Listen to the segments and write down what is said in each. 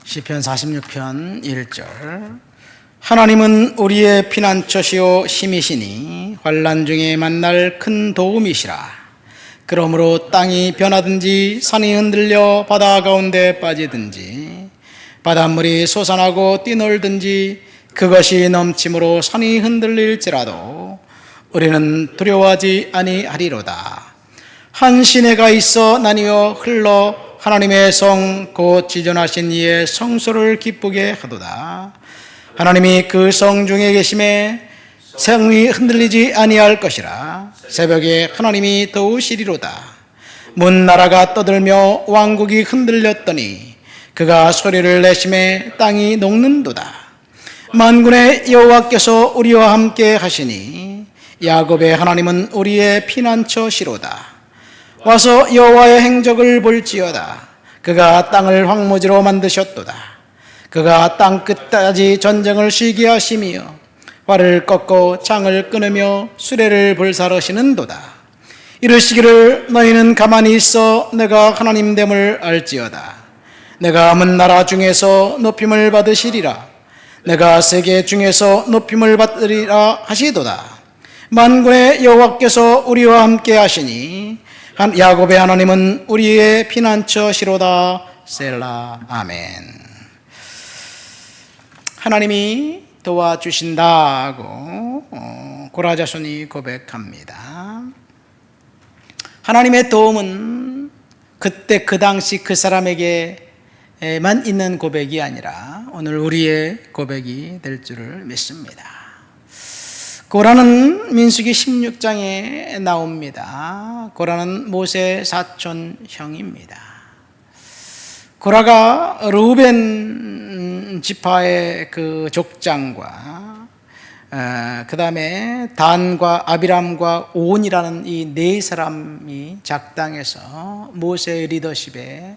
시편 46편 1절. 하나님은 우리의 피난처시요 힘이시니 환난 중에 만날 큰 도움이시라. 그러므로 땅이 변하든지 산이 흔들려 바다 가운데 빠지든지 바닷물이 솟아나고 뛰놀든지 그것이 넘침으로 산이 흔들릴지라도 우리는 두려워하지 아니하리로다. 한 시내가 있어 나뉘어 흘러 하나님의 성 곧 지존하신 이의 성소를 기쁘게 하도다. 하나님이 그 성 중에 계심에 성이 흔들리지 아니할 것이라. 새벽에 하나님이 도우시리로다. 문나라가 떠들며 왕국이 흔들렸더니 그가 소리를 내심에 땅이 녹는도다. 만군의 여호와께서 우리와 함께 하시니 야곱의 하나님은 우리의 피난처시로다. 와서 여호와의 행적을 볼지어다. 그가 땅을 황무지로 만드셨도다. 그가 땅 끝까지 전쟁을 쉬게 하시며 활을 꺾고 창을 끊으며 수레를 불사르시는도다. 이르시기를 너희는 가만히 있어 내가 하나님됨을 알지어다. 내가 먼 나라 중에서 높임을 받으시리라. 내가 세계 중에서 높임을 받으리라 하시도다. 만군의 여호와께서 우리와 함께 하시니 야곱의 하나님은 우리의 피난처시로다. 셀라. 아멘. 하나님이 도와주신다고 고라 자손이 고백합니다. 하나님의 도움은 그때 그 당시 그 사람에게만 있는 고백이 아니라 오늘 우리의 고백이 될 줄을 믿습니다. 고라는 민수기 16장에 나옵니다. 고라는 모세 사촌 형입니다. 고라가 르우벤 지파의 그 족장과 그 다음에 단과 아비람과 온이라는 이 네 사람이 작당해서 모세의 리더십에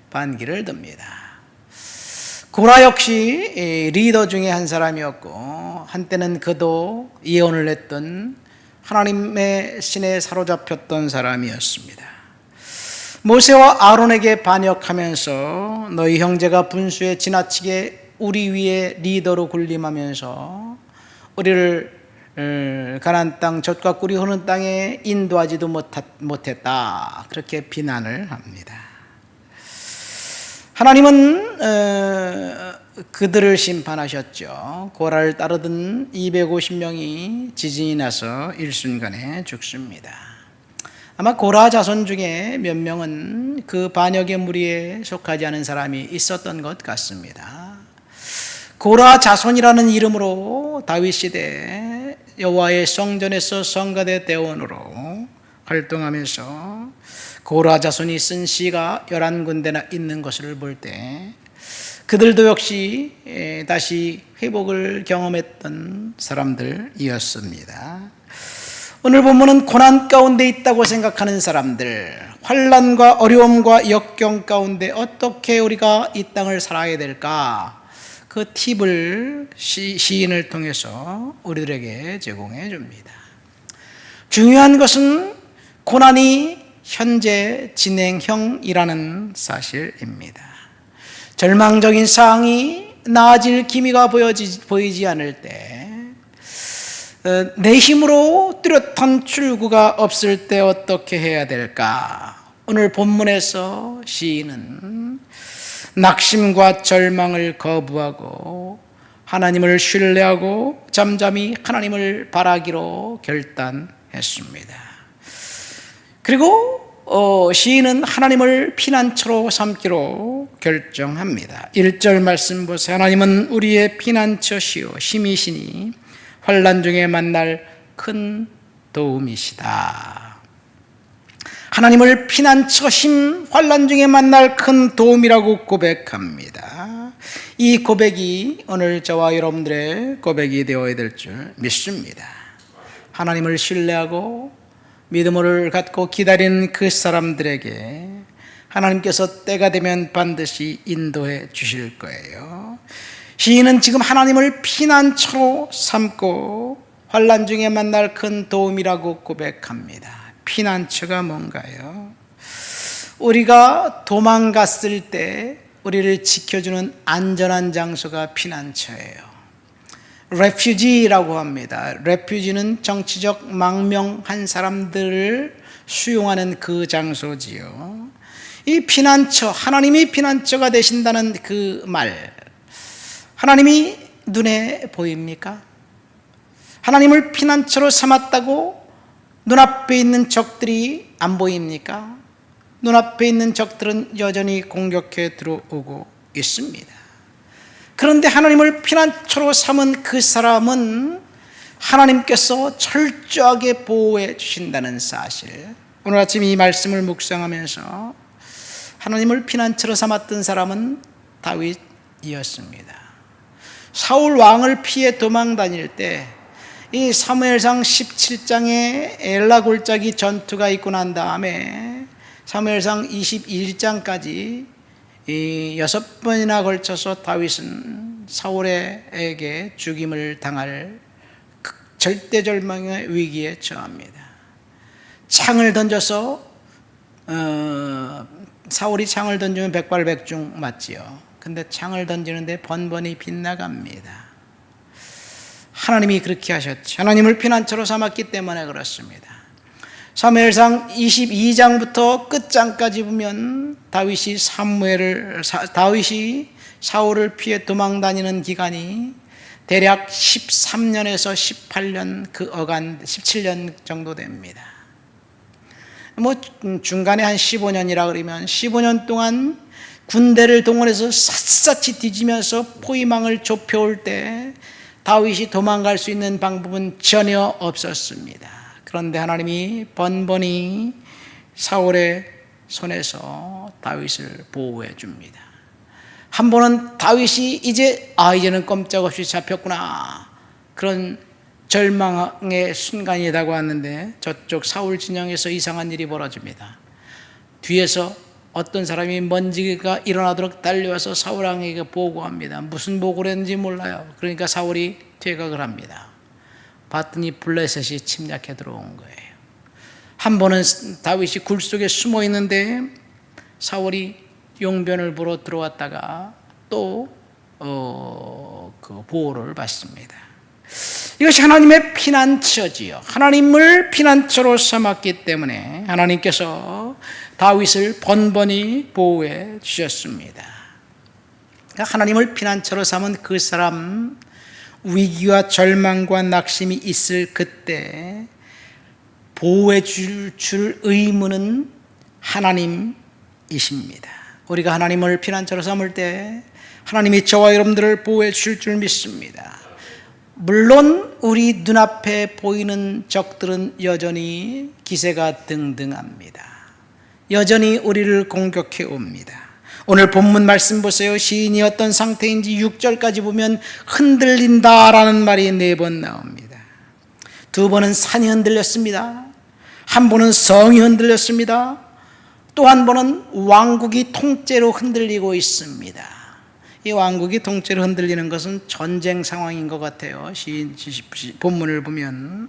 반기를 듭니다. 고라 역시 리더 중에 한 사람이었고 한때는 그도 예언을 했던 하나님의 신에 사로잡혔던 사람이었습니다. 모세와 아론에게 반역하면서 너희 형제가 분수에 지나치게 우리 위에 리더로 군림하면서 우리를 가나안 땅 젖과 꿀이 흐르는 땅에 인도하지도 못했다. 그렇게 비난을 합니다. 하나님은 그들을 심판하셨죠. 고라를 따르던 250명이 지진이 나서 일순간에 죽습니다. 아마 고라 자손 중에 몇 명은 그 반역의 무리에 속하지 않은 사람이 있었던 것 같습니다. 고라 자손이라는 이름으로 다윗 시대 여호와의 성전에서 성가대 대원으로 활동하면서 고라 자손이 쓴 시가 11군데나 있는 것을 볼 때 그들도 역시 다시 회복을 경험했던 사람들이었습니다. 오늘 본문은 고난 가운데 있다고 생각하는 사람들, 환난과 어려움과 역경 가운데 어떻게 우리가 이 땅을 살아야 될까? 그 팁을 시인을 통해서 우리들에게 제공해 줍니다. 중요한 것은 고난이 현재 진행형이라는 사실입니다. 절망적인 상황이 나아질 기미가 보이지 않을 때, 내 힘으로 뚜렷한 출구가 없을 때 어떻게 해야 될까? 오늘 본문에서 시인은 낙심과 절망을 거부하고 하나님을 신뢰하고 잠잠히 하나님을 바라기로 결단했습니다. 그리고 시인은 하나님을 피난처로 삼기로 결정합니다. 1절 말씀 보세요. 하나님은 우리의 피난처시요 힘이시니 환난 중에 만날 큰 도움이시다. 하나님을 피난처 힘, 환난 중에 만날 큰 도움이라고 고백합니다. 이 고백이 오늘 저와 여러분들의 고백이 되어야 될 줄 믿습니다. 하나님을 신뢰하고 믿음을 갖고 기다리는 그 사람들에게 하나님께서 때가 되면 반드시 인도해 주실 거예요. 시인은 지금 하나님을 피난처로 삼고 환난 중에 만날 큰 도움이라고 고백합니다. 피난처가 뭔가요? 우리가 도망갔을 때 우리를 지켜주는 안전한 장소가 피난처예요. 레퓨지라고 합니다. 레퓨지는 정치적 망명한 사람들을 수용하는 그 장소지요. 이 피난처, 하나님이 피난처가 되신다는 그 말, 하나님이 눈에 보입니까? 하나님을 피난처로 삼았다고 눈앞에 있는 적들이 안 보입니까? 눈앞에 있는 적들은 여전히 공격해 들어오고 있습니다. 그런데 하나님을 피난처로 삼은 그 사람은 하나님께서 철저하게 보호해 주신다는 사실, 오늘 아침 이 말씀을 묵상하면서 하나님을 피난처로 삼았던 사람은 다윗이었습니다. 사울 왕을 피해 도망 다닐 때 이 사무엘상 17장에 엘라 골짜기 전투가 있고 난 다음에 사무엘상 21장까지 이 6번이나 걸쳐서 다윗은 사울에게 죽임을 당할 절대절망의 위기에 처합니다. 창을 던져서 사울이 창을 던지면 백발백중 맞지요. 근데 창을 던지는데 번번이 빗나갑니다. 하나님이 그렇게 하셨죠. 하나님을 피난처로 삼았기 때문에 그렇습니다. 사무엘상 22장부터 끝장까지 보면 다윗이 사울을 피해 도망 다니는 기간이 대략 13년에서 18년 그 어간 17년 정도 됩니다. 뭐 중간에 한 15년이라 그러면 15년 동안 군대를 동원해서 샅샅이 뒤지면서 포위망을 좁혀올 때 다윗이 도망갈 수 있는 방법은 전혀 없었습니다. 그런데 하나님이 번번이 사울의 손에서 다윗을 보호해 줍니다. 한 번은 다윗이 이제는 꼼짝없이 잡혔구나, 그런 절망의 순간이 다가왔는데 저쪽 사울 진영에서 이상한 일이 벌어집니다. 뒤에서 어떤 사람이 먼지가 일어나도록 달려와서 사울 왕에게 보고합니다. 무슨 보고를 했는지 몰라요. 그러니까 사울이 퇴각을 합니다. 봤더니 블레셋이 침략해 들어온 거예요. 한 번은 다윗이 굴 속에 숨어 있는데 사울이 용변을 보러 들어왔다가 또 그 보호를 받습니다. 이것이 하나님의 피난처지요. 하나님을 피난처로 삼았기 때문에 하나님께서 다윗을 번번이 보호해 주셨습니다. 하나님을 피난처로 삼은 그 사람, 위기와 절망과 낙심이 있을 그때 보호해 줄 의무는 하나님이십니다. 우리가 하나님을 피난처로 삼을 때 하나님이 저와 여러분들을 보호해 주실 줄 믿습니다. 물론 우리 눈앞에 보이는 적들은 여전히 기세가 등등합니다. 여전히 우리를 공격해 옵니다. 오늘 본문 말씀 보세요. 시인이 어떤 상태인지 6절까지 보면 흔들린다라는 말이 4번 나옵니다. 2번은 산이 흔들렸습니다. 한 번은 성이 흔들렸습니다. 또 한 번은 왕국이 통째로 흔들리고 있습니다. 이 왕국이 통째로 흔들리는 것은 전쟁 상황인 것 같아요. 시인 본문을 보면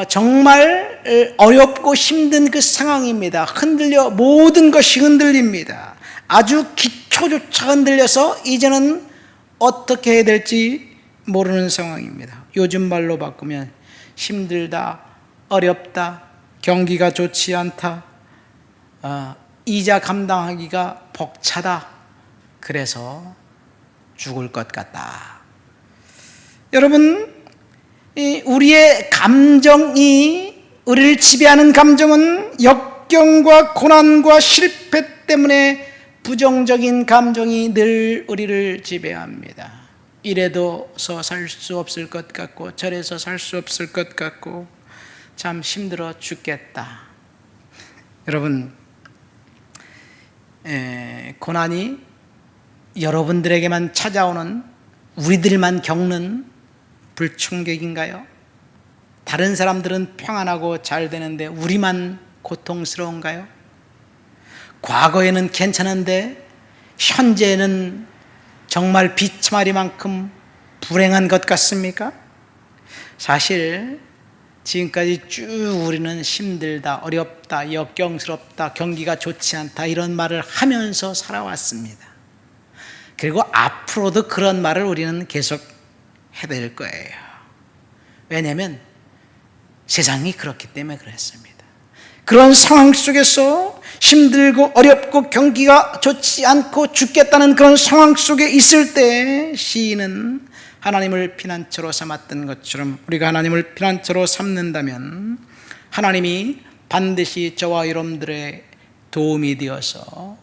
정말 어렵고 힘든 그 상황입니다. 모든 것이 흔들립니다. 아주 기초조차 흔들려서 이제는 어떻게 해야 될지 모르는 상황입니다. 요즘 말로 바꾸면 힘들다, 어렵다, 경기가 좋지 않다, 이자 감당하기가 벅차다, 그래서 죽을 것 같다. 여러분, 우리의 감정이, 우리를 지배하는 감정은 역경과 고난과 실패 때문에 부정적인 감정이 늘 우리를 지배합니다. 이래도서 살 수 없을 것 같고 저래서 살 수 없을 것 같고 참 힘들어 죽겠다. 여러분, 고난이 여러분들에게만 찾아오는, 우리들만 겪는 불충격인가요? 다른 사람들은 평안하고 잘 되는데 우리만 고통스러운가요? 과거에는 괜찮은데 현재는 정말 비참하리만큼 불행한 것 같습니까? 사실 지금까지 쭉 우리는 힘들다, 어렵다, 역경스럽다, 경기가 좋지 않다 이런 말을 하면서 살아왔습니다. 그리고 앞으로도 그런 말을 우리는 계속 해드릴 거예요. 왜냐하면 세상이 그렇기 때문에 그렇습니다. 그런 상황 속에서 힘들고 어렵고 경기가 좋지 않고 죽겠다는 그런 상황 속에 있을 때 시인은 하나님을 피난처로 삼았던 것처럼 우리가 하나님을 피난처로 삼는다면 하나님이 반드시 저와 여러분들의 도움이 되어서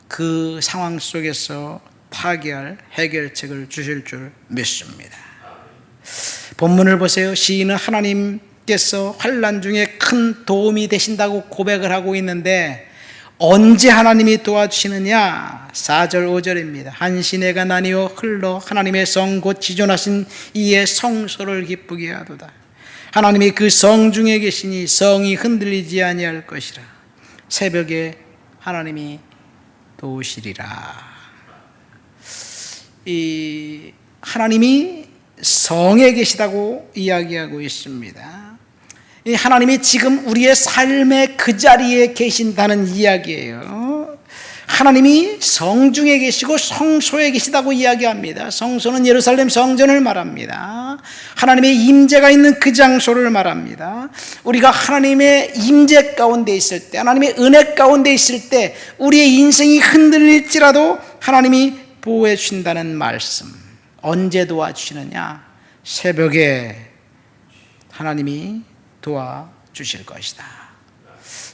그 상황 속에서 타개할 해결책을 주실 줄 믿습니다. 본문을 보세요. 시인은 하나님께서 환난 중에 큰 도움이 되신다고 고백을 하고 있는데 언제 하나님이 도와주시느냐? 4절 5절입니다. 한 시내가 나뉘어 흘러 하나님의 성 곧 지존하신 이의 성소를 기쁘게 하도다. 하나님이 그 성 중에 계시니 성이 흔들리지 아니할 것이라. 새벽에 하나님이 도우시리라. 이 하나님이 성에 계시다고 이야기하고 있습니다. 이 하나님이 지금 우리의 삶의 그 자리에 계신다는 이야기예요. 하나님이 성중에 계시고 성소에 계시다고 이야기합니다. 성소는 예루살렘 성전을 말합니다. 하나님의 임재가 있는 그 장소를 말합니다. 우리가 하나님의 임재 가운데 있을 때, 하나님의 은혜 가운데 있을 때 우리의 인생이 흔들릴지라도 하나님이 보호해 주신다는 말씀. 언제 도와주시느냐? 새벽에 하나님이 도와주실 것이다.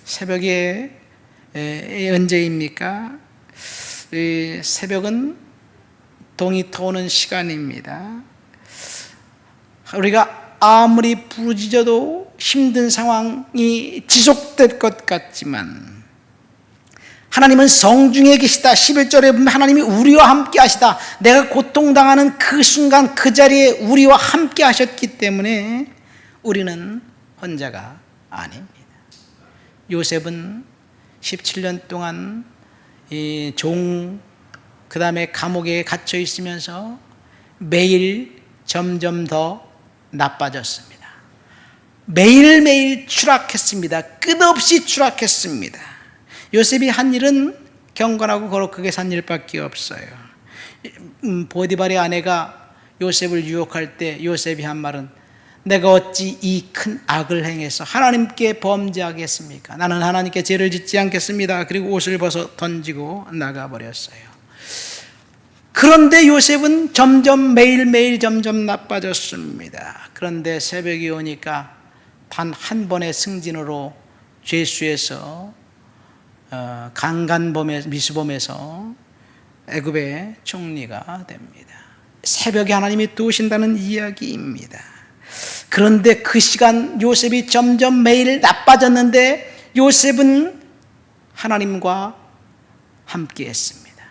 새벽에 언제입니까? 새벽은 동이 터오는 시간입니다. 우리가 아무리 부르짖어도 힘든 상황이 지속될 것 같지만 하나님은 성중에 계시다. 11절에 보면 하나님이 우리와 함께 하시다. 내가 고통당하는 그 순간 그 자리에 우리와 함께 하셨기 때문에 우리는 혼자가 아닙니다. 요셉은 17년 동안 그 다음에 감옥에 갇혀 있으면서 매일 점점 더 나빠졌습니다. 매일매일 추락했습니다. 끝없이 추락했습니다. 요셉이 한 일은 경건하고 거룩하게 산 일밖에 없어요. 보디발의 아내가 요셉을 유혹할 때 요셉이 한 말은 내가 어찌 이 큰 악을 행해서 하나님께 범죄하겠습니까? 나는 하나님께 죄를 짓지 않겠습니다. 그리고 옷을 벗어 던지고 나가버렸어요. 그런데 요셉은 매일매일 점점 나빠졌습니다. 그런데 새벽이 오니까 단 한 번의 승진으로 죄수에서 미수범에서 애굽의 총리가 됩니다. 새벽에 하나님이 도우신다는 이야기입니다. 그런데 그 시간 요셉이 점점 매일 나빠졌는데 요셉은 하나님과 함께 했습니다.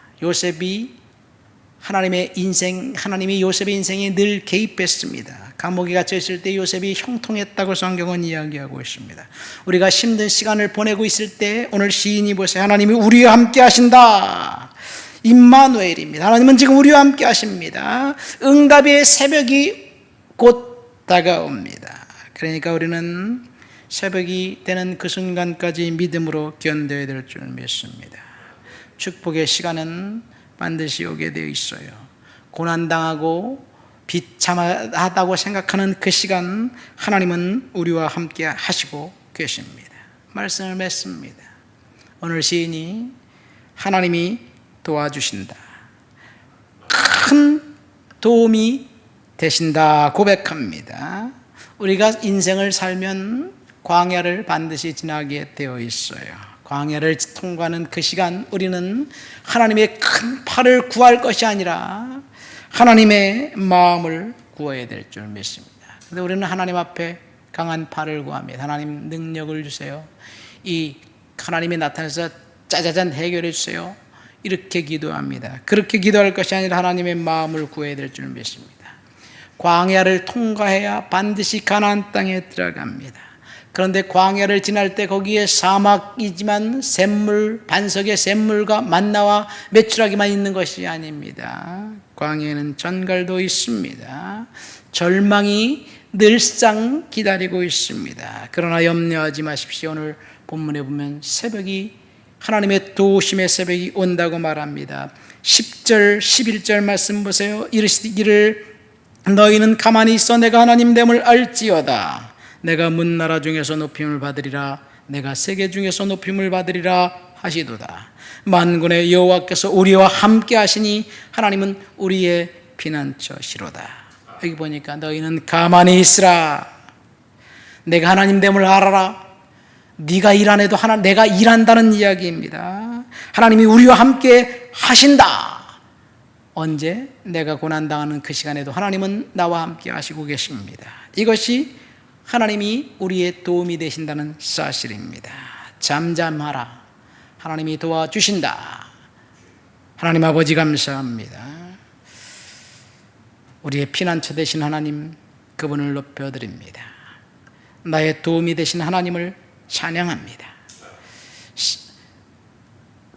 하나님이 요셉의 인생에 늘 개입했습니다. 감옥에 갇혀 있을 때 요셉이 형통했다고 성경은 이야기하고 있습니다. 우리가 힘든 시간을 보내고 있을 때 오늘 시인이 보세요. 하나님이 우리와 함께 하신다. 임마누엘입니다. 하나님은 지금 우리와 함께 하십니다. 응답의 새벽이 곧 다가옵니다. 그러니까 우리는 새벽이 되는 그 순간까지 믿음으로 견뎌야 될 줄 믿습니다. 축복의 시간은 반드시 오게 되어 있어요. 고난당하고 비참하다고 생각하는 그 시간 하나님은 우리와 함께 하시고 계십니다. 말씀을 맺습니다. 오늘 시인이 하나님이 도와주신다, 큰 도움이 되신다 고백합니다. 우리가 인생을 살면 광야를 반드시 지나게 되어 있어요. 광야를 통과하는 그 시간 우리는 하나님의 큰 팔을 구할 것이 아니라 하나님의 마음을 구해야 될 줄 믿습니다. 그런데 우리는 하나님 앞에 강한 팔을 구합니다. 하나님 능력을 주세요. 이 하나님이 나타나서 짜자잔 해결해 주세요. 이렇게 기도합니다. 그렇게 기도할 것이 아니라 하나님의 마음을 구해야 될 줄 믿습니다. 광야를 통과해야 반드시 가나안 땅에 들어갑니다. 그런데 광야를 지날 때 거기에 사막이지만 반석의 샘물과 만나와 메추라기만 있는 것이 아닙니다. 광야에는 전갈도 있습니다. 절망이 늘상 기다리고 있습니다. 그러나 염려하지 마십시오. 오늘 본문에 보면 새벽이, 하나님의 도우심의 새벽이 온다고 말합니다. 10절 11절 말씀 보세요. 이르시기를 너희는 가만히 있어 내가 하나님됨을 알지어다. 내가 문나라 중에서 높임을 받으리라. 내가 세계 중에서 높임을 받으리라 하시도다. 만군의 여호와께서 우리와 함께 하시니 하나님은 우리의 피난처시로다. 여기 보니까 너희는 가만히 있으라. 내가 하나님됨을 알아라. 네가 일 안 해도 내가 일한다는 이야기입니다. 하나님이 우리와 함께 하신다. 언제? 내가 고난당하는 그 시간에도 하나님은 나와 함께 하시고 계십니다. 이것이 하나님이 우리의 도움이 되신다는 사실입니다. 잠잠하라. 하나님이 도와주신다. 하나님 아버지 감사합니다. 우리의 피난처 되신 하나님, 그분을 높여드립니다. 나의 도움이 되신 하나님을 찬양합니다.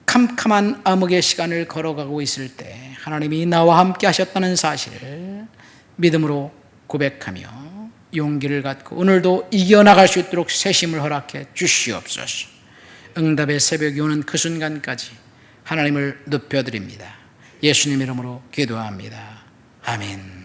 캄캄한 암흑의 시간을 걸어가고 있을 때 하나님이 나와 함께 하셨다는 사실을 믿음으로 고백하며 용기를 갖고 오늘도 이겨나갈 수 있도록 새심을 허락해 주시옵소서. 응답의 새벽이 오는 그 순간까지 하나님을 높여드립니다. 예수님 이름으로 기도합니다. 아멘.